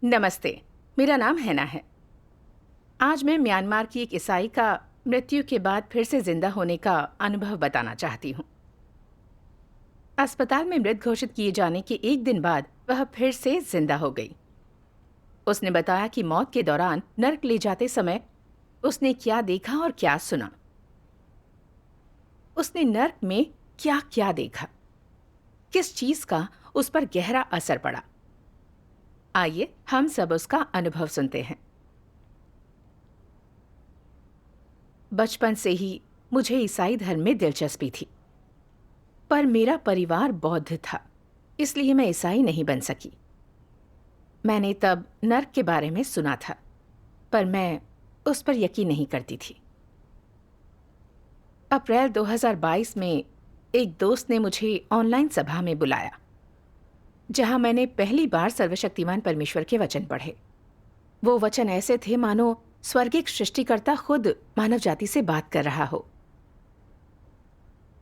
नमस्ते। मेरा नाम हैना है। आज मैं म्यांमार की एक ईसाई का मृत्यु के बाद फिर से जिंदा होने का अनुभव बताना चाहती हूँ। अस्पताल में मृत घोषित किए जाने के एक दिन बाद वह फिर से जिंदा हो गई। उसने बताया कि मौत के दौरान नर्क ले जाते समय उसने क्या देखा और क्या सुना। उसने नर्क में क्या क्या देखा, किस चीज का उस पर गहरा असर पड़ा। आइए हम सब उसका अनुभव सुनते हैं। बचपन से ही मुझे ईसाई धर्म में दिलचस्पी थी, पर मेरा परिवार बौद्ध था, इसलिए मैं ईसाई नहीं बन सकी। मैंने तब नर्क के बारे में सुना था, पर मैं उस पर यकीन नहीं करती थी। अप्रैल 2022 में एक दोस्त ने मुझे ऑनलाइन सभा में बुलाया, जहां मैंने पहली बार सर्वशक्तिमान परमेश्वर के वचन पढ़े। वो वचन ऐसे थे मानो स्वर्गिक सृष्टिकर्ता खुद मानव जाति से बात कर रहा हो।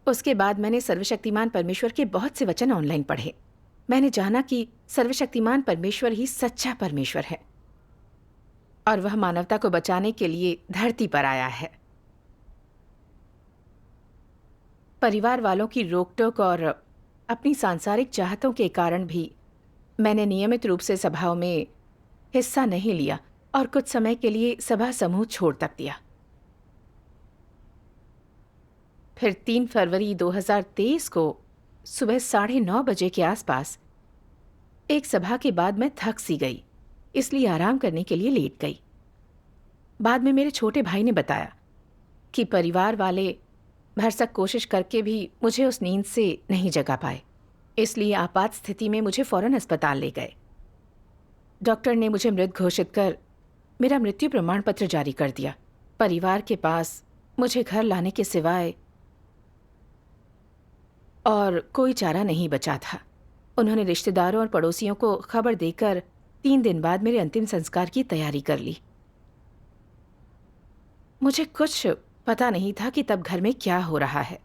उसके बाद मैंने सर्वशक्तिमान परमेश्वर के बहुत से वचन ऑनलाइन पढ़े। मैंने जाना कि सर्वशक्तिमान परमेश्वर ही सच्चा परमेश्वर है और वह मानवता को बचाने के लिए धरती पर आया है। परिवार वालों की रोकटोक और अपनी सांसारिक चाहतों के कारण भी मैंने नियमित रूप से सभाओं में हिस्सा नहीं लिया और कुछ समय के लिए सभा समूह छोड़ तक दिया। फिर 3 फरवरी 2023 को सुबह 9:30 बजे के आसपास एक सभा के बाद मैं थक सी गई, इसलिए आराम करने के लिए लेट गई। बाद में मेरे छोटे भाई ने बताया कि परिवार वाले भरसक कोशिश करके भी मुझे उस नींद से नहीं जगा पाए, इसलिए आपात स्थिति में मुझे फौरन अस्पताल ले गए। डॉक्टर ने मुझे मृत घोषित कर मेरा मृत्यु प्रमाण पत्र जारी कर दिया। परिवार के पास मुझे घर लाने के सिवाय और कोई चारा नहीं बचा था। उन्होंने रिश्तेदारों और पड़ोसियों को खबर देकर 3 दिन बाद मेरे अंतिम संस्कार की तैयारी कर ली। मुझे कुछ पता नहीं था कि तब घर में क्या हो रहा है।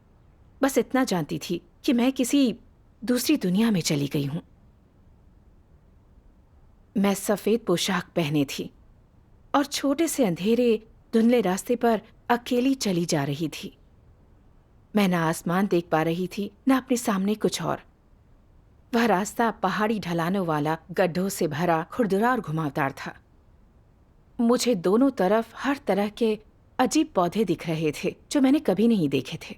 बस इतना जानती थी कि मैं किसी दूसरी दुनिया में चली गई हूं। मैं सफेद पोशाक पहने थी और छोटे से अंधेरे धुंधले रास्ते पर अकेली चली जा रही थी। मैं ना आसमान देख पा रही थी, ना अपने सामने कुछ और। वह रास्ता पहाड़ी ढलानों वाला, गड्ढों से भरा, खुरदुरा और घुमावदार था। मुझे दोनों तरफ हर तरह के अजीब पौधे दिख रहे थे जो मैंने कभी नहीं देखे थे।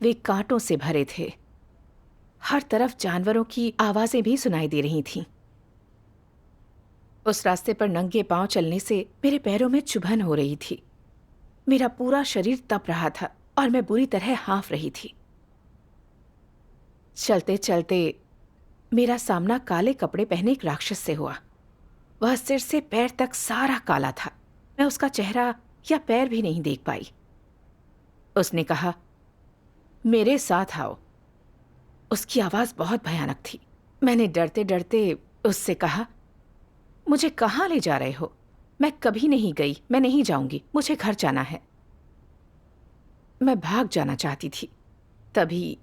वे कांटों से भरे थे। हर तरफ जानवरों की आवाजें भी सुनाई दे रही थीं। उस रास्ते पर नंगे पांव चलने से मेरे पैरों में चुभन हो रही थी। मेरा पूरा शरीर तप रहा था और मैं बुरी तरह हाँफ रही थी। चलते चलते मेरा सामना काले कपड़े पहने एक राक्षस से हुआ। वह सिर से पैर तक सारा काला था। मैं उसका चेहरा या पैर भी नहीं देख पाई। उसने कहा, मेरे साथ आओ। उसकी आवाज बहुत भयानक थी। मैंने डरते डरते उससे कहा, मुझे कहाँ ले जा रहे हो? मैं कभी नहीं गई, मैं नहीं जाऊंगी, मुझे घर जाना है। मैं भाग जाना चाहती थी। तभी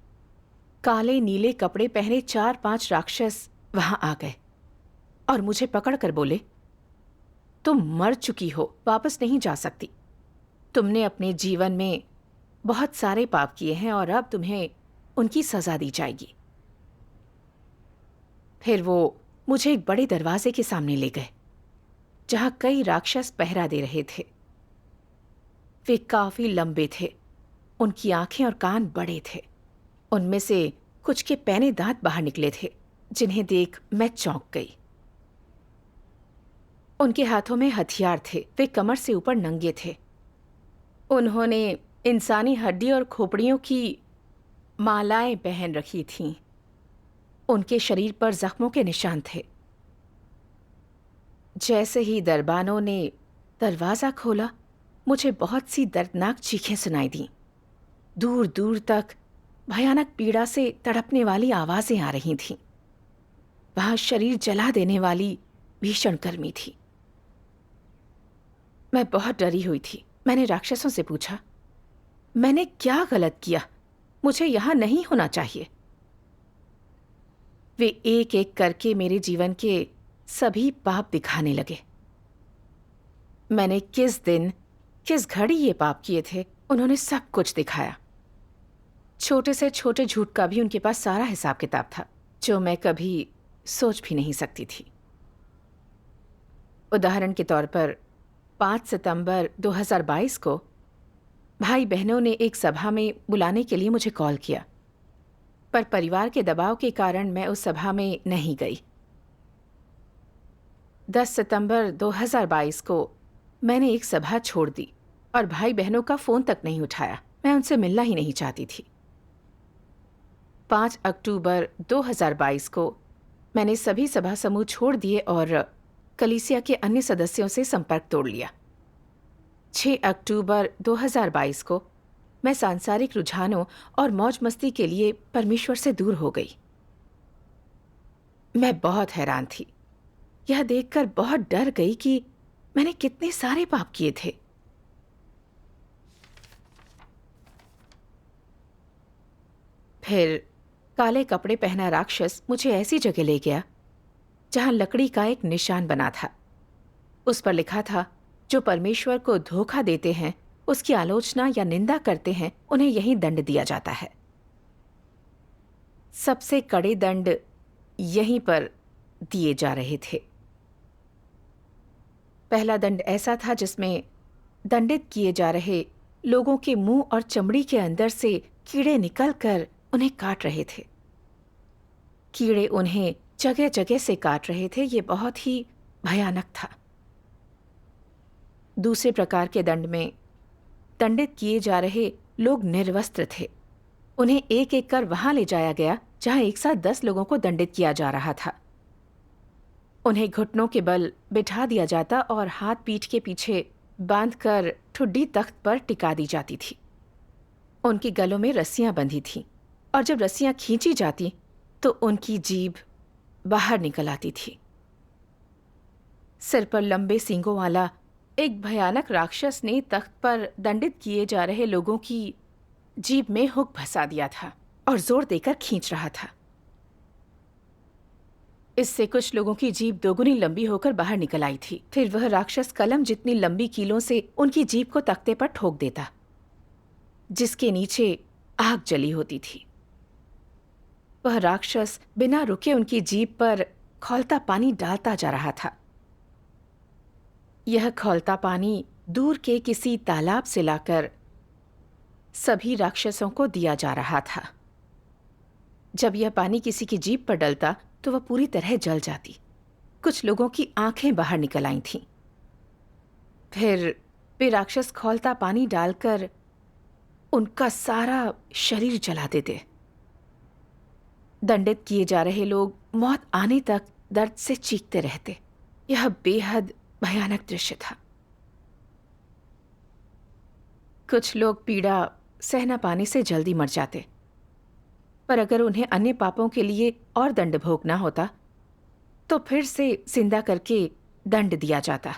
काले नीले कपड़े पहने 4-5 राक्षस वहां आ गए और मुझे पकड़कर बोले, तुम मर चुकी हो, वापस नहीं जा सकती। तुमने अपने जीवन में बहुत सारे पाप किए हैं और अब तुम्हें उनकी सजा दी जाएगी। फिर वो मुझे एक बड़े दरवाजे के सामने ले गए, जहां कई राक्षस पहरा दे रहे थे। वे काफी लंबे थे। उनकी आंखें और कान बड़े थे। उनमें से कुछ के पैने दांत बाहर निकले थे, जिन्हें देख मैं चौंक गई। उनके हाथों में हथियार थे। वे कमर से ऊपर नंगे थे। उन्होंने इंसानी हड्डी और खोपड़ियों की मालाएं पहन रखी थीं। उनके शरीर पर जख्मों के निशान थे। जैसे ही दरबानों ने दरवाजा खोला, मुझे बहुत सी दर्दनाक चीखें सुनाई दीं। दूर दूर तक भयानक पीड़ा से तड़पने वाली आवाजें आ रही थीं। वहां शरीर जला देने वाली भीषण गर्मी थी। मैं बहुत डरी हुई थी। मैंने राक्षसों से पूछा, मैंने क्या गलत किया? मुझे यहां नहीं होना चाहिए। वे एक एक करके मेरे जीवन के सभी पाप दिखाने लगे। मैंने किस दिन किस घड़ी ये पाप किए थे, उन्होंने सब कुछ दिखाया। छोटे से छोटे झूठ का भी उनके पास सारा हिसाब किताब था, जो मैं कभी सोच भी नहीं सकती थी। उदाहरण के तौर पर 5 सितंबर 2022 को भाई बहनों ने एक सभा में बुलाने के लिए मुझे कॉल किया, पर परिवार के दबाव के कारण मैं उस सभा में नहीं गई। 10 सितंबर 2022 को मैंने एक सभा छोड़ दी और भाई बहनों का फोन तक नहीं उठाया। मैं उनसे मिलना ही नहीं चाहती थी। 5 अक्टूबर 2022 को मैंने सभी सभा समूह छोड़ दिए और कलीसिया के अन्य सदस्यों से संपर्क तोड़ लिया। 6 अक्टूबर 2022 को मैं सांसारिक रुझानों और मौज मस्ती के लिए परमेश्वर से दूर हो गई। मैं बहुत हैरान थी। यह देखकर बहुत डर गई कि मैंने कितने सारे पाप किए थे। फिर काले कपड़े पहना राक्षस मुझे ऐसी जगह ले गया जहां लकड़ी का एक निशान बना था। उस पर लिखा था, जो परमेश्वर को धोखा देते हैं, उसकी आलोचना या निंदा करते हैं, उन्हें यही दंड दिया जाता है। सबसे कड़े दंड यहीं पर दिए जा रहे थे। पहला दंड ऐसा था जिसमें दंडित किए जा रहे लोगों के मुंह और चमड़ी के अंदर से कीड़े निकलकर उन्हें काट रहे थे। कीड़े उन्हें जगह जगह से काट रहे थे। ये बहुत ही भयानक था। दूसरे प्रकार के दंड में दंडित किए जा रहे लोग निर्वस्त्र थे। उन्हें एक एक कर वहां ले जाया गया जहां एक साथ 10 लोगों को दंडित किया जा रहा था। उन्हें घुटनों के बल बिठा दिया जाता और हाथ पीठ के पीछे बांधकर ठुड्डी तख्त पर टिका दी जाती थी। उनके गलों में रस्सियां बंधी थीं और जब रस्सियां खींची जाती तो उनकी जीभ बाहर निकल आती थी। सिर पर लंबे सींगों वाला एक भयानक राक्षस ने तख्त पर दंडित किए जा रहे लोगों की जीभ में हुक फंसा दिया था और जोर देकर खींच रहा था। इससे कुछ लोगों की जीभ दोगुनी लंबी होकर बाहर निकल आई थी। फिर वह राक्षस कलम जितनी लंबी कीलों से उनकी जीभ को तख्ते पर ठोक देता, जिसके नीचे आग जली होती थी। वह राक्षस बिना रुके उनकी जीभ पर खौलता पानी डालता जा रहा था। यह खौलता पानी दूर के किसी तालाब से लाकर सभी राक्षसों को दिया जा रहा था। जब यह पानी किसी की जीभ पर डलता तो वह पूरी तरह जल जाती। कुछ लोगों की आंखें बाहर निकल आई थीं। फिर वे राक्षस खौलता पानी डालकर उनका सारा शरीर जला देते। दंडित किए जा रहे लोग मौत आने तक दर्द से चीखते रहते। यह बेहद भयानक दृश्य था। कुछ लोग पीड़ा सह न पाने से जल्दी मर जाते, पर अगर उन्हें अन्य पापों के लिए और दंड भोगना होता तो फिर से जिंदा करके दंड दिया जाता।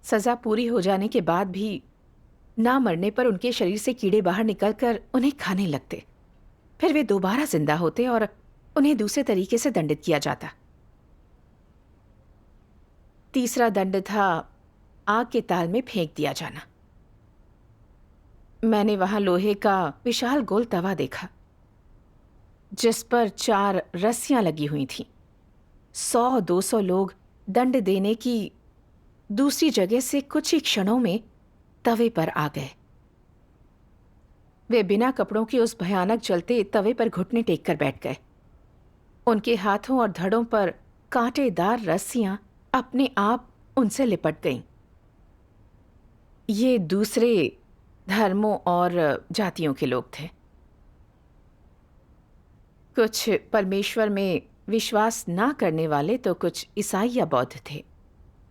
सजा पूरी हो जाने के बाद भी ना मरने पर उनके शरीर से कीड़े बाहर निकलकर उन्हें खाने लगते। फिर वे दोबारा जिंदा होते और उन्हें दूसरे तरीके से दंडित किया जाता। तीसरा दंड था आग के ताल में फेंक दिया जाना। मैंने वहां लोहे का विशाल गोल तवा देखा जिस पर 4 रस्सियां लगी हुई थीं। 100-200 लोग दंड देने की दूसरी जगह से कुछ ही क्षणों में तवे पर आ गए। वे बिना कपड़ों के उस भयानक जलते तवे पर घुटने टेक कर बैठ गए। उनके हाथों और धड़ों पर कांटेदार रस्सियां अपने आप उनसे लिपट गईं। ये दूसरे धर्मों और जातियों के लोग थे। कुछ परमेश्वर में विश्वास ना करने वाले तो कुछ ईसाई या बौद्ध थे।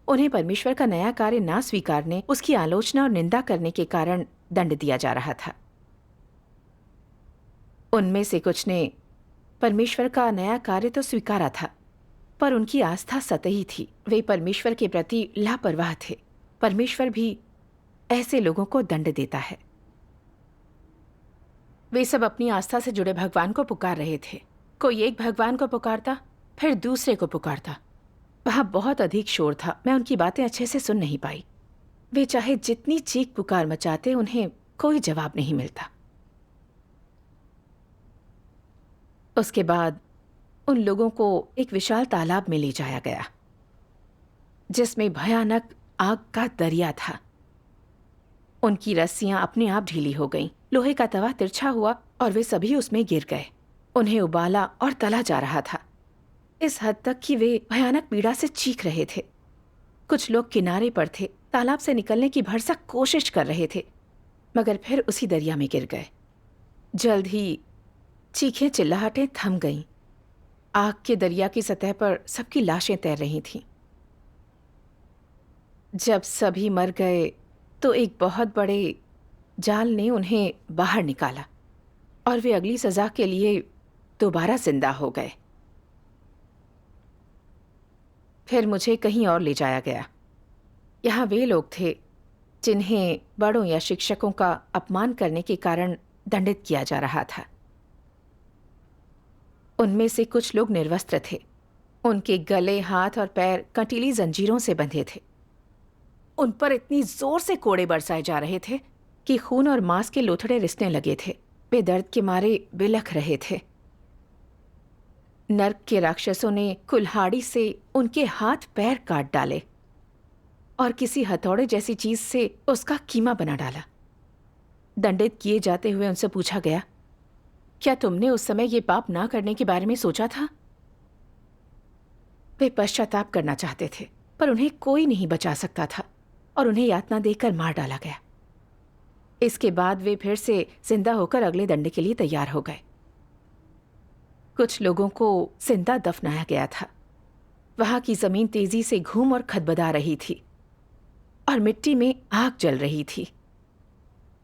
उन्हें परमेश्वर का नया कार्य ना स्वीकारने, उसकी आलोचना और निंदा करने के कारण दंड दिया जा रहा था। उनमें से कुछ ने परमेश्वर का नया कार्य तो स्वीकारा था, पर उनकी आस्था सतही थी। वे परमेश्वर के प्रति लापरवाह थे। परमेश्वर भी ऐसे लोगों को दंड देता है। वे सब अपनी आस्था से जुड़े भगवान को पुकार रहे थे। कोई एक भगवान को पुकारता, फिर दूसरे को पुकारता। वहां बहुत अधिक शोर था, मैं उनकी बातें अच्छे से सुन नहीं पाई। वे चाहे जितनी चीख पुकार मचाते, उन्हें कोई जवाब नहीं मिलता। उसके बाद उन लोगों को एक विशाल तालाब में ले जाया गया, जिसमें भयानक आग का दरिया था। उनकी रस्सियां अपने आप ढीली हो गईं, लोहे का तवा तिरछा हुआ और वे सभी उसमें गिर गए। उन्हें उबाला और तला जा रहा था, इस हद तक कि वे भयानक पीड़ा से चीख रहे थे। कुछ लोग किनारे पर थे, तालाब से निकलने की भरसक कोशिश कर रहे थे, मगर फिर उसी दरिया में गिर गए। जल्द ही चीखें चिल्लाहटें थम गईं। आग के दरिया की सतह पर सबकी लाशें तैर रही थीं। जब सभी मर गए तो एक बहुत बड़े जाल ने उन्हें बाहर निकाला और वे अगली सजा के लिए दोबारा जिंदा हो गए। फिर मुझे कहीं और ले जाया गया। यहाँ वे लोग थे जिन्हें बड़ों या शिक्षकों का अपमान करने के कारण दंडित किया जा रहा था। उनमें से कुछ लोग निर्वस्त्र थे। उनके गले, हाथ और पैर कंटीली जंजीरों से बंधे थे। उन पर इतनी जोर से कोड़े बरसाए जा रहे थे कि खून और मांस के लोथड़े रिसने लगे थे। वे दर्द के मारे बिलख रहे थे। नर्क के राक्षसों ने कुल्हाड़ी से उनके हाथ पैर काट डाले और किसी हथौड़े जैसी चीज से उसका कीमा बना डाला। दंडित किए जाते हुए उनसे पूछा गया, क्या तुमने उस समय ये पाप ना करने के बारे में सोचा था? वे पश्चाताप करना चाहते थे, पर उन्हें कोई नहीं बचा सकता था और उन्हें यातना देकर मार डाला गया। इसके बाद वे फिर से जिंदा होकर अगले दंडे के लिए तैयार हो गए। कुछ लोगों को जिंदा दफनाया गया था। वहां की जमीन तेजी से घूम और खदबदा रही थी और मिट्टी में आग जल रही थी।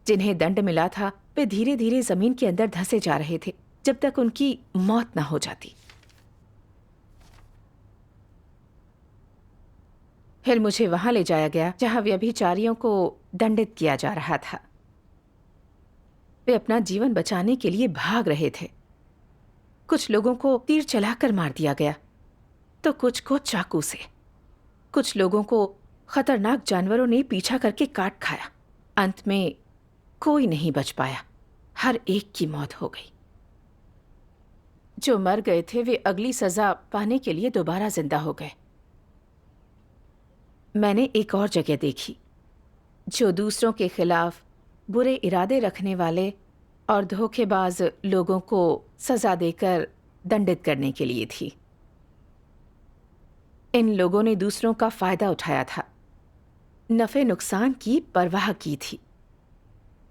जिन्हें दंड मिला था वे धीरे धीरे जमीन के अंदर धंसे जा रहे थे जब तक उनकी मौत न हो जाती। फिर मुझे वहां ले जाया गया जहां व्यभिचारियों को दंडित किया जा रहा था। वे अपना जीवन बचाने के लिए भाग रहे थे। कुछ लोगों को तीर चलाकर मार दिया गया तो कुछ को चाकू से। कुछ लोगों को खतरनाक जानवरों ने पीछा करके काट खाया। अंत में कोई नहीं बच पाया, हर एक की मौत हो गई। जो मर गए थे वे अगली सजा पाने के लिए दोबारा जिंदा हो गए। मैंने एक और जगह देखी जो दूसरों के खिलाफ बुरे इरादे रखने वाले और धोखेबाज लोगों को सजा देकर दंडित करने के लिए थी। इन लोगों ने दूसरों का फायदा उठाया था, नफे नुकसान की परवाह की थी।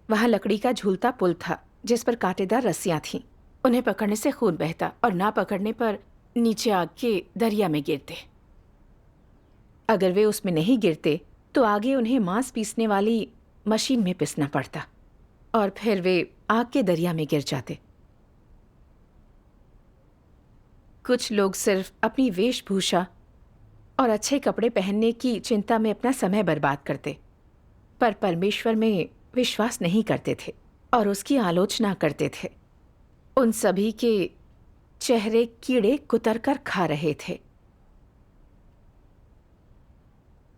वहां लकड़ी का झूलता पुल था जिस पर कांटेदार रस्सियां थीं। उन्हें पकड़ने से खून बहता और ना पकड़ने पर नीचे आग के दरिया में गिरते। अगर वे उसमें नहीं गिरते तो आगे उन्हें मांस पीसने वाली मशीन में पिसना पड़ता और फिर वे आग के दरिया में गिर जाते। कुछ लोग सिर्फ अपनी वेशभूषा और अच्छे कपड़े पहनने की चिंता में अपना समय बर्बाद करते, पर परमेश्वर में विश्वास नहीं करते थे और उसकी आलोचना करते थे। उन सभी के चेहरे कीड़े कुतर कर खा रहे थे।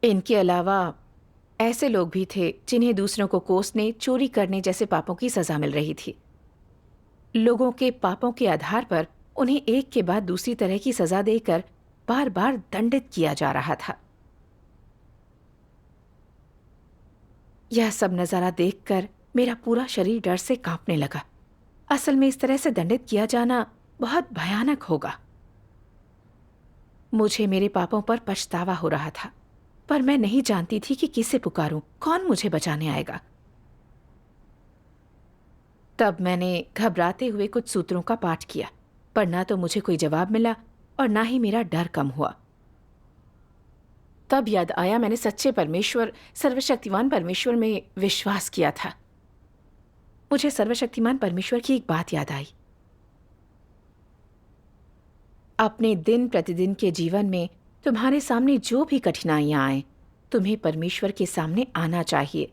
इनके अलावा ऐसे लोग भी थे जिन्हें दूसरों को कोसने, चोरी करने जैसे पापों की सजा मिल रही थी। लोगों के पापों के आधार पर उन्हें एक के बाद दूसरी तरह की सजा देकर बार बार दंडित किया जा रहा था। यह सब नजारा देखकर मेरा पूरा शरीर डर से कांपने लगा। असल में इस तरह से दंडित किया जाना बहुत भयानक होगा। मुझे मेरे पापों पर पछतावा हो रहा था, पर मैं नहीं जानती थी कि किसे पुकारूं, कौन मुझे बचाने आएगा। तब मैंने घबराते हुए कुछ सूत्रों का पाठ किया, पर ना तो मुझे कोई जवाब मिला और ना ही मेरा डर कम हुआ। तब याद आया मैंने सच्चे परमेश्वर, सर्वशक्तिमान परमेश्वर में विश्वास किया था। मुझे सर्वशक्तिमान परमेश्वर की एक बात याद आई। अपने दिन प्रतिदिन के जीवन में तुम्हारे सामने जो भी कठिनाइयां आए, तुम्हें परमेश्वर के सामने आना चाहिए।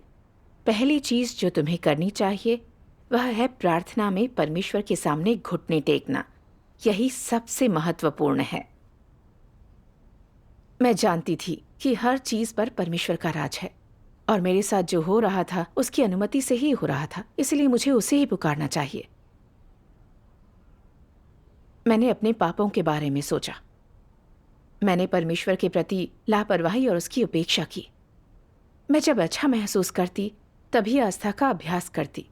पहली चीज जो तुम्हें करनी चाहिए वह है प्रार्थना में परमेश्वर के सामने घुटने टेकना। यही सबसे महत्वपूर्ण है। मैं जानती थी कि हर चीज पर परमेश्वर का राज है और मेरे साथ जो हो रहा था उसकी अनुमति से ही हो रहा था, इसलिए मुझे उसे ही पुकारना चाहिए। मैंने अपने पापों के बारे में सोचा। मैंने परमेश्वर के प्रति लापरवाही और उसकी उपेक्षा की। मैं जब अच्छा महसूस करती तभी आस्था का अभ्यास करती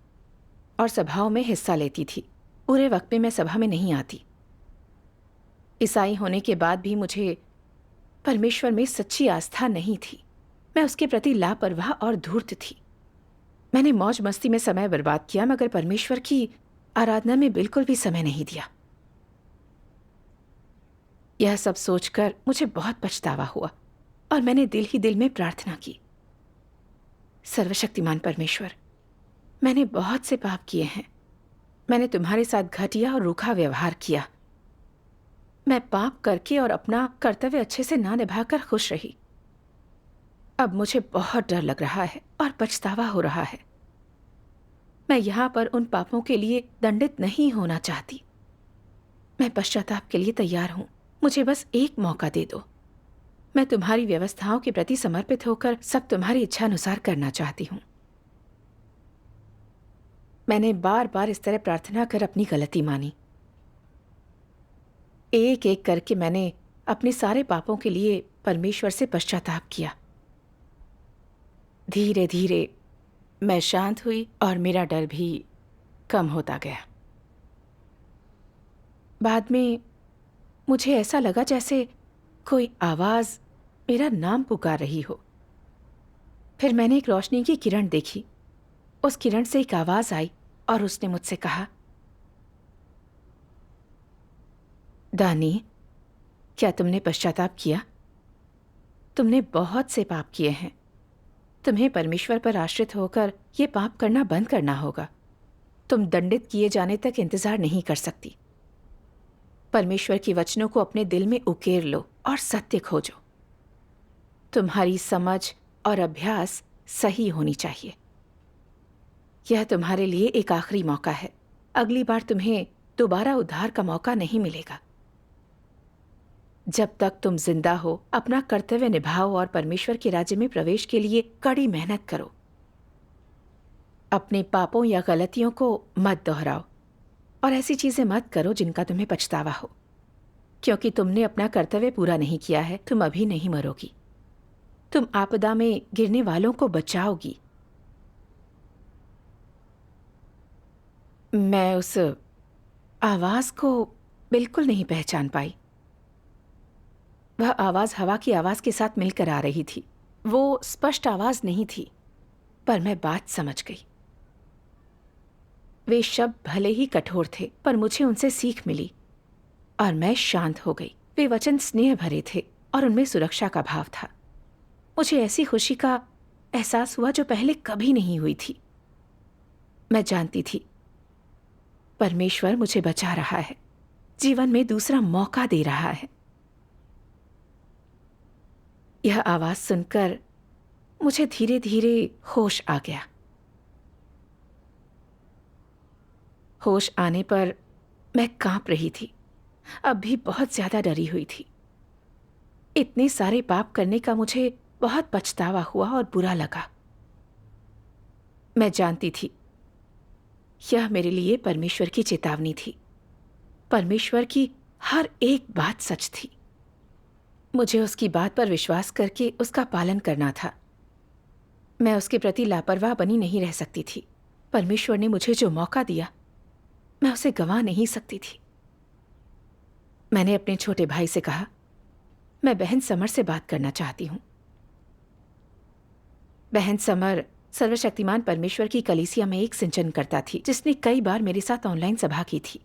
और सभाओं में हिस्सा लेती थी। पूरे वक्त में मैं सभा में नहीं आती। ईसाई होने के बाद भी मुझे परमेश्वर में सच्ची आस्था नहीं थी। मैं उसके प्रति लापरवाह और धूर्त थी। मैंने मौज मस्ती में समय बर्बाद किया, मगर परमेश्वर की आराधना में बिल्कुल भी समय नहीं दिया। यह सब सोचकर मुझे बहुत पछतावा हुआ और मैंने दिल ही दिल में प्रार्थना की, सर्वशक्तिमान परमेश्वर, मैंने बहुत से पाप किए हैं। मैंने तुम्हारे साथ घटिया और रूखा व्यवहार किया। मैं पाप करके और अपना कर्तव्य अच्छे से ना निभाकर खुश रही। अब मुझे बहुत डर लग रहा है और पछतावा हो रहा है। मैं यहाँ पर उन पापों के लिए दंडित नहीं होना चाहती। मैं पश्चाताप के लिए तैयार हूँ। मुझे बस एक मौका दे दो। मैं तुम्हारी व्यवस्थाओं के प्रति समर्पित होकर सब तुम्हारी इच्छा अनुसार करना चाहती हूँ। मैंने बार बार इस तरह प्रार्थना कर अपनी गलती मानी। एक एक करके मैंने अपने सारे पापों के लिए परमेश्वर से पश्चाताप किया। धीरे धीरे मैं शांत हुई और मेरा डर भी कम होता गया। बाद में मुझे ऐसा लगा जैसे कोई आवाज मेरा नाम पुकार रही हो। फिर मैंने एक रोशनी की किरण देखी। उस किरण से एक आवाज आई और उसने मुझसे कहा, दानी, क्या तुमने पश्चाताप किया? तुमने बहुत से पाप किए हैं। तुम्हें परमेश्वर पर आश्रित होकर ये पाप करना बंद करना होगा। तुम दंडित किए जाने तक इंतजार नहीं कर सकती। परमेश्वर के वचनों को अपने दिल में उकेर लो और सत्य खोजो। तुम्हारी समझ और अभ्यास सही होनी चाहिए। यह तुम्हारे लिए एक आखिरी मौका है। अगली बार तुम्हें दोबारा उद्धार का मौका नहीं मिलेगा। जब तक तुम जिंदा हो, अपना कर्तव्य निभाओ और परमेश्वर के राज्य में प्रवेश के लिए कड़ी मेहनत करो। अपने पापों या गलतियों को मत दोहराओ और ऐसी चीजें मत करो जिनका तुम्हें पछतावा हो, क्योंकि तुमने अपना कर्तव्य पूरा नहीं किया है। तुम अभी नहीं मरोगी। तुम आपदा में गिरने वालों को बचाओगी। मैं उस आवाज को बिल्कुल नहीं पहचान पाई। वह आवाज हवा की आवाज के साथ मिलकर आ रही थी। वो स्पष्ट आवाज नहीं थी, पर मैं बात समझ गई। वे शब्द भले ही कठोर थे, पर मुझे उनसे सीख मिली और मैं शांत हो गई। वे वचन स्नेह भरे थे और उनमें सुरक्षा का भाव था। मुझे ऐसी खुशी का एहसास हुआ जो पहले कभी नहीं हुई थी। मैं जानती थी परमेश्वर मुझे बचा रहा है, जीवन में दूसरा मौका दे रहा है। यह आवाज सुनकर मुझे धीरे धीरे होश आ गया। होश आने पर मैं कांप रही थी। अब भी बहुत ज्यादा डरी हुई थी। इतने सारे पाप करने का मुझे बहुत पछतावा हुआ और बुरा लगा। मैं जानती थी यह मेरे लिए परमेश्वर की चेतावनी थी। परमेश्वर की हर एक बात सच थी। मुझे उसकी बात पर विश्वास करके उसका पालन करना था। मैं उसके प्रति लापरवाह बनी नहीं रह सकती थी। परमेश्वर ने मुझे जो मौका दिया, मैं उसे गंवा नहीं सकती थी। मैंने अपने छोटे भाई से कहा, मैं बहन समर से बात करना चाहती हूं। बहन समर सर्वशक्तिमान परमेश्वर की कलीसिया में एक सिंचनकर्ता थी, जिसने कई बार मेरे साथ ऑनलाइन सभा की थी।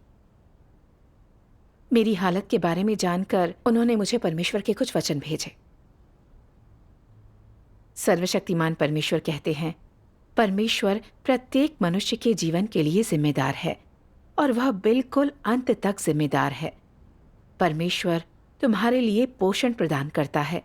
मेरी हालत के बारे में जानकर उन्होंने मुझे परमेश्वर के कुछ वचन भेजे। सर्वशक्तिमान परमेश्वर कहते हैं, परमेश्वर प्रत्येक मनुष्य के जीवन के लिए जिम्मेदार है और वह बिल्कुल अंत तक जिम्मेदार है। परमेश्वर तुम्हारे लिए पोषण प्रदान करता है,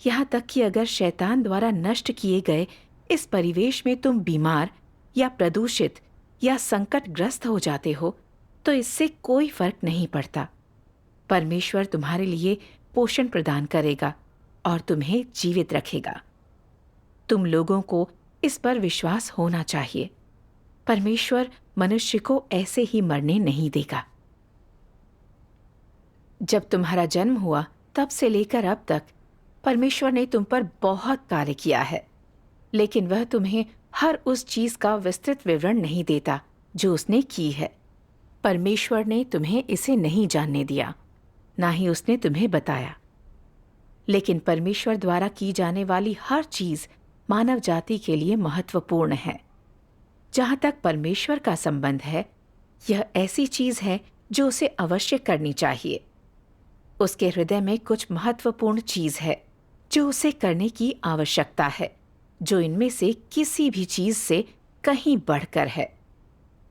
यहाँ तक कि अगर शैतान द्वारा नष्ट किए गए इस परिवेश में तुम बीमार या प्रदूषित या संकटग्रस्त हो जाते हो, तो इससे कोई फर्क नहीं पड़ता। परमेश्वर तुम्हारे लिए पोषण प्रदान करेगा और तुम्हें जीवित रखेगा। तुम लोगों को इस पर विश्वास होना चाहिए। परमेश्वर मनुष्य को ऐसे ही मरने नहीं देगा। जब तुम्हारा जन्म हुआ तब से लेकर अब तक परमेश्वर ने तुम पर बहुत कार्य किया है, लेकिन वह तुम्हें हर उस चीज का विस्तृत विवरण नहीं देता जो उसने की है। परमेश्वर ने तुम्हें इसे नहीं जानने दिया, ना ही उसने तुम्हें बताया। लेकिन परमेश्वर द्वारा की जाने वाली हर चीज मानव जाति के लिए महत्वपूर्ण है। जहां तक परमेश्वर का संबंध है, यह ऐसी चीज है जो उसे अवश्य करनी चाहिए। उसके हृदय में कुछ महत्वपूर्ण चीज है जो उसे करने की आवश्यकता है, जो इनमें से किसी भी चीज से कहीं बढ़कर है।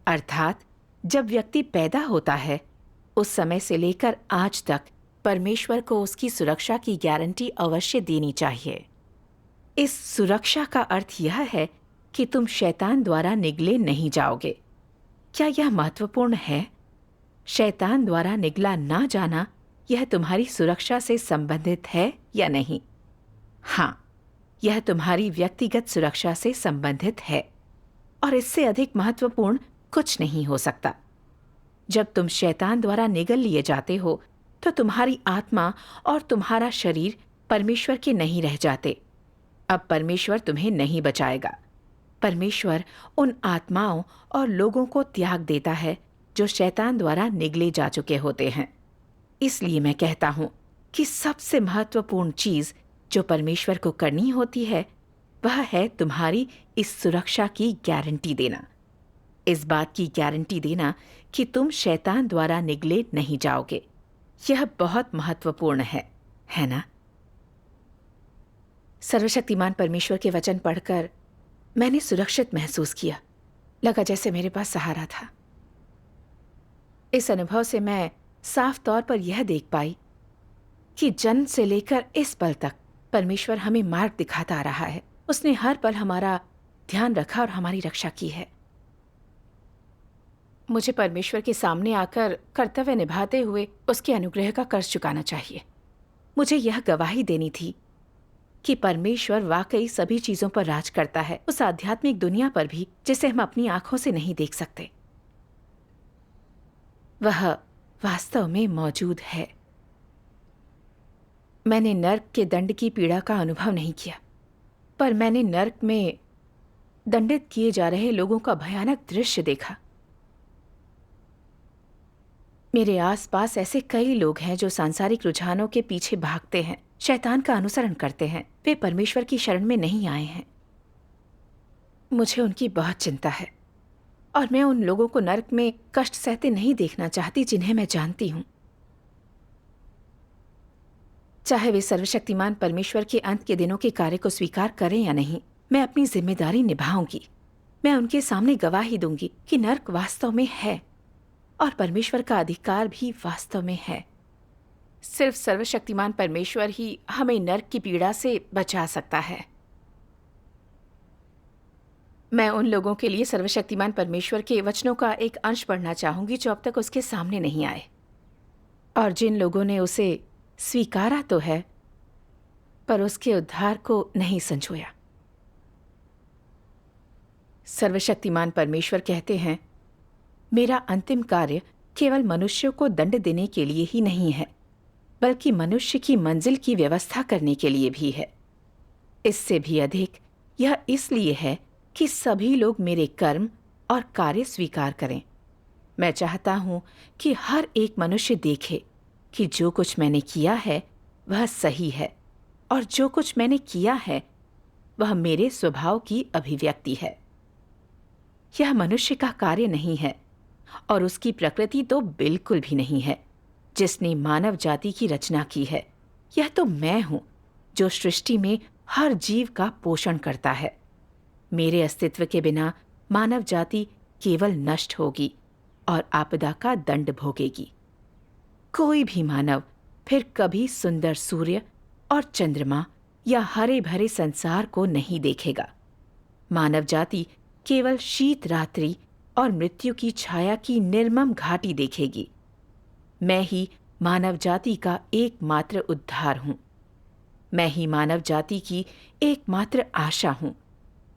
अर्थात जब व्यक्ति पैदा होता है, उस समय से लेकर आज तक परमेश्वर को उसकी सुरक्षा की गारंटी अवश्य देनी चाहिए। इस सुरक्षा का अर्थ यह है कि तुम शैतान द्वारा निगले नहीं जाओगे। क्या यह महत्वपूर्ण है? शैतान द्वारा निगला ना जाना यह तुम्हारी सुरक्षा से संबंधित है या नहीं? हाँ, यह तुम्हारी व्यक्तिगत सुरक्षा से संबंधित है और इससे अधिक महत्वपूर्ण कुछ नहीं हो सकता। जब तुम शैतान द्वारा निगल लिए जाते हो तो तुम्हारी आत्मा और तुम्हारा शरीर परमेश्वर के नहीं रह जाते। अब परमेश्वर तुम्हें नहीं बचाएगा। परमेश्वर उन आत्माओं और लोगों को त्याग देता है जो शैतान द्वारा निगले जा चुके होते हैं। इसलिए मैं कहता हूं कि सबसे महत्वपूर्ण चीज जो परमेश्वर को करनी होती है, वह है तुम्हारी इस सुरक्षा की गारंटी देना। इस बात की गारंटी देना कि तुम शैतान द्वारा निगले नहीं जाओगे। यह बहुत महत्वपूर्ण है ना? सर्वशक्तिमान परमेश्वर के वचन पढ़कर मैंने सुरक्षित महसूस किया। लगा जैसे मेरे पास सहारा था। इस अनुभव से मैं साफ तौर पर यह देख पाई कि जन्म से लेकर इस पल तक परमेश्वर हमें मार्ग दिखाता आ रहा है। उसने हर पल हमारा ध्यान रखा और हमारी रक्षा की है। मुझे परमेश्वर के सामने आकर कर्तव्य निभाते हुए उसके अनुग्रह का कर्ज चुकाना चाहिए। मुझे यह गवाही देनी थी कि परमेश्वर वाकई सभी चीजों पर राज करता है, उस आध्यात्मिक दुनिया पर भी जिसे हम अपनी आंखों से नहीं देख सकते। वह वास्तव में मौजूद है। मैंने नर्क के दंड की पीड़ा का अनुभव नहीं किया, पर मैंने नर्क में दंडित किए जा रहे लोगों का भयानक दृश्य देखा। मेरे आसपास ऐसे कई लोग हैं जो सांसारिक रुझानों के पीछे भागते हैं, शैतान का अनुसरण करते हैं। वे परमेश्वर की शरण में नहीं आए हैं। मुझे उनकी बहुत चिंता है और मैं उन लोगों को नर्क में कष्ट सहते नहीं देखना चाहती जिन्हें मैं जानती हूं। चाहे वे सर्वशक्तिमान परमेश्वर के अंत के दिनों के कार्य को स्वीकार करें या नहीं, मैं अपनी जिम्मेदारी निभाऊंगी। मैं उनके सामने गवाही दूंगी कि नर्क वास्तव में है और परमेश्वर का अधिकार भी वास्तव में है। सिर्फ सर्वशक्तिमान परमेश्वर ही हमें नर्क की पीड़ा से बचा सकता है। मैं उन लोगों के लिए सर्वशक्तिमान परमेश्वर के वचनों का एक अंश पढ़ना चाहूंगी जो अब तक उसके सामने नहीं आए, और जिन लोगों ने उसे स्वीकारा तो है पर उसके उद्धार को नहीं संजोया। सर्वशक्तिमान परमेश्वर कहते हैं, मेरा अंतिम कार्य केवल मनुष्यों को दंड देने के लिए ही नहीं है, बल्कि मनुष्य की मंजिल की व्यवस्था करने के लिए भी है। इससे भी अधिक यह इसलिए है कि सभी लोग मेरे कर्म और कार्य स्वीकार करें। मैं चाहता हूं कि हर एक मनुष्य देखे कि जो कुछ मैंने किया है वह सही है, और जो कुछ मैंने किया है वह मेरे स्वभाव की अभिव्यक्ति है। यह मनुष्य का कार्य नहीं है और उसकी प्रकृति तो बिल्कुल भी नहीं है जिसने मानव जाति की रचना की है। यह तो मैं हूं जो सृष्टि में हर जीव का पोषण करता है। मेरे अस्तित्व के बिना मानव जाति केवल नष्ट होगी और आपदा का दंड भोगेगी। कोई भी मानव फिर कभी सुंदर सूर्य और चंद्रमा या हरे भरे संसार को नहीं देखेगा। मानव जाति केवल शीत रात्रि और मृत्यु की छाया की निर्मम घाटी देखेगी। मैं ही मानव जाति का एकमात्र उद्धार हूं। मैं ही मानव जाति की एकमात्र आशा हूं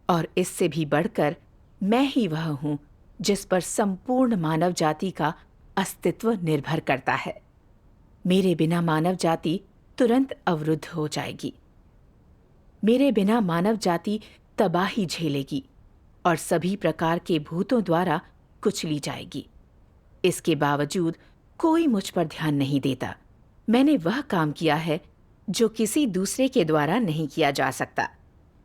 और इससे भी बढ़कर मैं ही वह हूं जिस पर संपूर्ण मानव जाति का अस्तित्व निर्भर करता है। मेरे बिना मानव जाति तुरंत अवरुद्ध हो जाएगी। मेरे बिना मानव जाति तबाही झेलेगी और सभी प्रकार के भूतों द्वारा कुचली जाएगी। इसके बावजूद कोई मुझ पर ध्यान नहीं देता। मैंने वह काम किया है जो किसी दूसरे के द्वारा नहीं किया जा सकता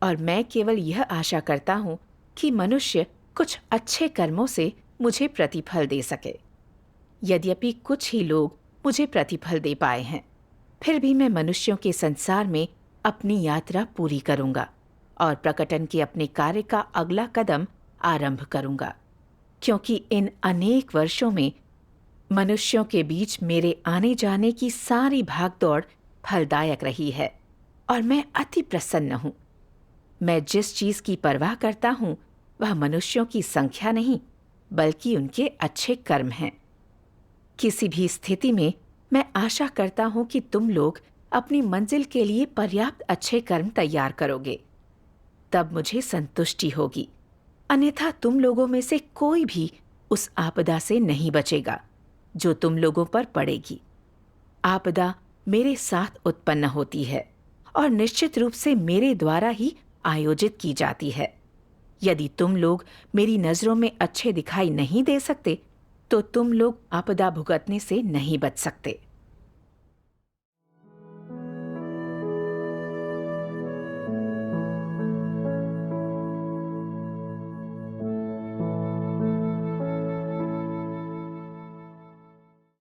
और मैं केवल यह आशा करता हूं कि मनुष्य कुछ अच्छे कर्मों से मुझे प्रतिफल दे सके। यद्यपि कुछ ही लोग मुझे प्रतिफल दे पाए हैं, फिर भी मैं मनुष्यों के संसार में अपनी यात्रा पूरी करूंगा और प्रकटन के अपने कार्य का अगला कदम आरंभ करूंगा, क्योंकि इन अनेक वर्षों में मनुष्यों के बीच मेरे आने जाने की सारी भागदौड़ फलदायक रही है और मैं अति प्रसन्न हूं। मैं जिस चीज की परवाह करता हूं वह मनुष्यों की संख्या नहीं बल्कि उनके अच्छे कर्म हैं। किसी भी स्थिति में मैं आशा करता हूं कि तुम लोग अपनी मंजिल के लिए पर्याप्त अच्छे कर्म तैयार करोगे, तब मुझे संतुष्टि होगी। अन्यथा तुम लोगों में से कोई भी उस आपदा से नहीं बचेगा जो तुम लोगों पर पड़ेगी। आपदा मेरे साथ उत्पन्न होती है और निश्चित रूप से मेरे द्वारा ही आयोजित की जाती है। यदि तुम लोग मेरी नजरों में अच्छे दिखाई नहीं दे सकते तो तुम लोग आपदा भुगतने से नहीं बच सकते।